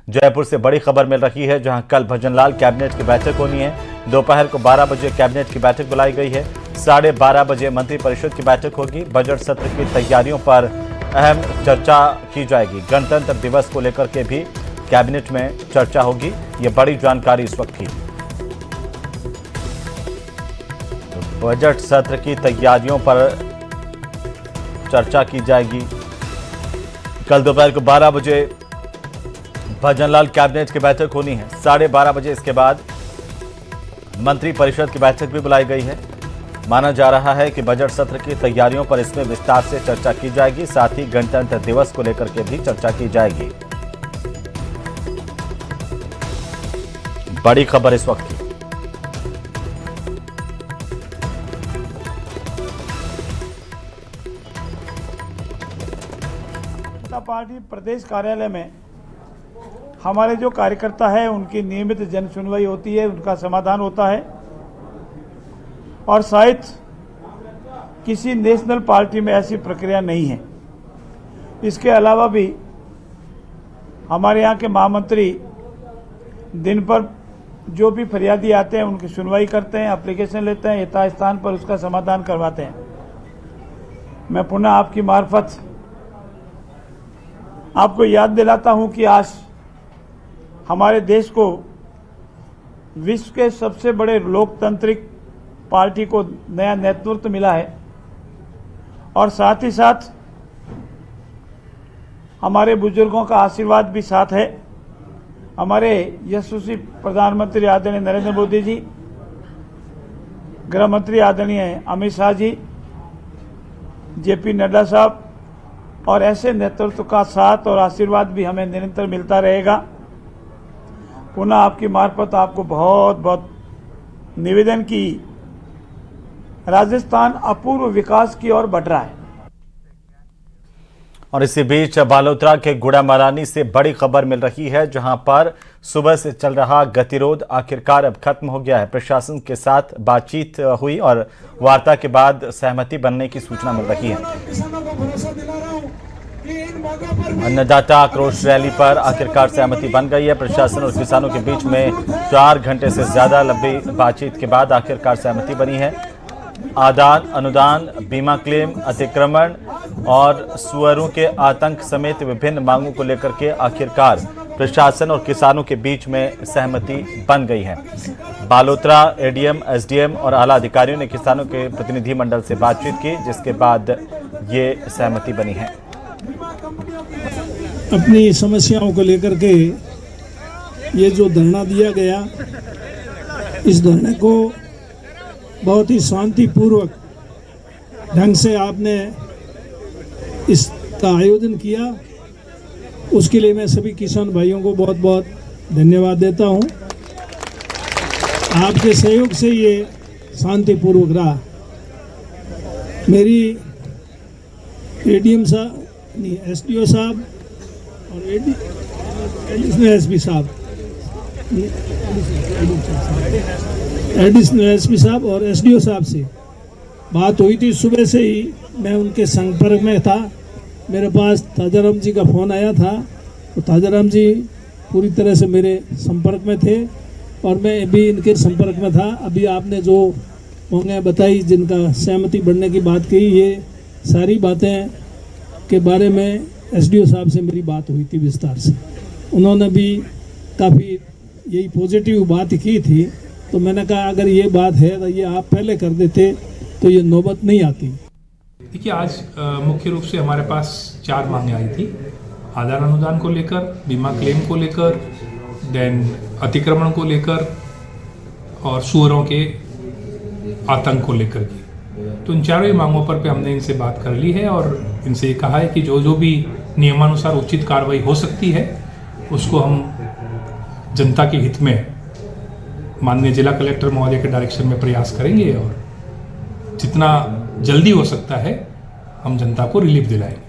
जयपुर से बड़ी खबर मिल रही है, जहां कल भजनलाल कैबिनेट की बैठक होनी है। दोपहर को 12 बजे कैबिनेट की बैठक बुलाई गई है। 12:30 बजे मंत्रिपरिषद की बैठक होगी। बजट सत्र की तैयारियों पर अहम चर्चा की जाएगी। गणतंत्र दिवस को लेकर के भी कैबिनेट में चर्चा होगी। ये बड़ी जानकारी इस वक्त की। बजट सत्र की तैयारियों पर चर्चा की जाएगी। कल दोपहर को 12 बजे भजनलाल कैबिनेट की बैठक होनी है। 12:30 बजे इसके बाद मंत्रिपरिषद की बैठक भी बुलाई गई है। माना जा रहा है कि बजट सत्र की तैयारियों पर इसमें विस्तार से चर्चा की जाएगी। साथ ही गणतंत्र दिवस को लेकर के भी चर्चा की जाएगी। बड़ी खबर इस वक्त की। जनता पार्टी प्रदेश कार्यालय में हमारे जो कार्यकर्ता है उनकी नियमित जन सुनवाई होती है, उनका समाधान होता है। और शायद किसी नेशनल पार्टी में ऐसी प्रक्रिया नहीं है। इसके अलावा भी हमारे यहाँ के महामंत्री दिन पर जो भी फरियादी आते हैं उनकी सुनवाई करते हैं, एप्लीकेशन लेते हैं, यथास्थान पर उसका समाधान करवाते हैं। मैं पुनः आपकी मार्फत आपको याद दिलाता हूं कि आज हमारे देश को विश्व के सबसे बड़े लोकतांत्रिक पार्टी को नया नेतृत्व मिला है। और साथ ही साथ हमारे बुजुर्गों का आशीर्वाद भी साथ है। हमारे यशस्वी प्रधानमंत्री आदरणीय नरेंद्र मोदी जी, गृह मंत्री आदरणीय अमित शाह जी, जेपी नड्डा साहब, और ऐसे नेतृत्व का साथ और आशीर्वाद भी हमें निरंतर मिलता रहेगा। पुनः आपकी मार्फत आपको बहुत बहुत निवेदन की, राजस्थान अपूर्व विकास की ओर बढ़ रहा है। और इसी बीच बालोतरा के गुड़ामलानी से बड़ी खबर मिल रही है, जहां पर सुबह से चल रहा गतिरोध आखिरकार अब खत्म हो गया है। प्रशासन के साथ बातचीत हुई और वार्ता के बाद सहमति बनने की सूचना मिल रही है। अन्नदाता आक्रोश रैली पर आखिरकार सहमति बन गई है। प्रशासन और किसानों के बीच में 4 घंटे से ज्यादा लंबी बातचीत के बाद आखिरकार सहमति बनी है। आदान अनुदान, बीमा क्लेम, अतिक्रमण और सुअरों के आतंक समेत विभिन्न मांगों को लेकर के आखिरकार प्रशासन और किसानों के बीच में सहमति बन गई है। बालोतरा एडीएम, एसडीएम और आला अधिकारियों ने किसानों के प्रतिनिधि मंडल से बातचीत की, जिसके बाद ये सहमति बनी है। अपनी समस्याओं को लेकर के ये जो धरना दिया गया, इस धरने को बहुत ही शांतिपूर्वक ढंग से आपने इसका आयोजन किया, उसके लिए मैं सभी किसान भाइयों को बहुत बहुत धन्यवाद देता हूं। आपके सहयोग से ये शांतिपूर्वक रहा। मेरी एडीएम साहब, एसडीओ साहब और एडिशनल एसपी साहब, एडिशनल एसपी साहब और एसडीओ साहब से बात हुई थी। सुबह से ही मैं उनके संपर्क में था। मेरे पास ताजाराम जी का फ़ोन आया था, तो ताजाराम जी पूरी तरह से मेरे संपर्क में थे और मैं भी इनके संपर्क में था। अभी आपने जो मांगें बताई, जिनका सहमति बढ़ने की बात कही, ये सारी बातें के बारे में एसडीओ साहब से मेरी बात हुई थी विस्तार से। उन्होंने भी काफ़ी यही पॉजिटिव बात की थी। तो मैंने कहा अगर ये बात है तो ये आप पहले कर देते तो ये नौबत नहीं आती। देखिए, आज मुख्य रूप से हमारे पास 4 मांगें आई थी। आदान अनुदान को लेकर, बीमा क्लेम को लेकर, देन अतिक्रमण को लेकर और सुअरों के आतंक को लेकर की। तो इन चारों ही मांगों पर हमने इनसे बात कर ली है और इनसे कहा है कि जो जो भी नियमानुसार उचित कार्रवाई हो सकती है उसको हम जनता के हित में माननीय जिला कलेक्टर महोदय के डायरेक्शन में प्रयास करेंगे और जितना जल्दी हो सकता है हम जनता को रिलीफ दिलाएंगे।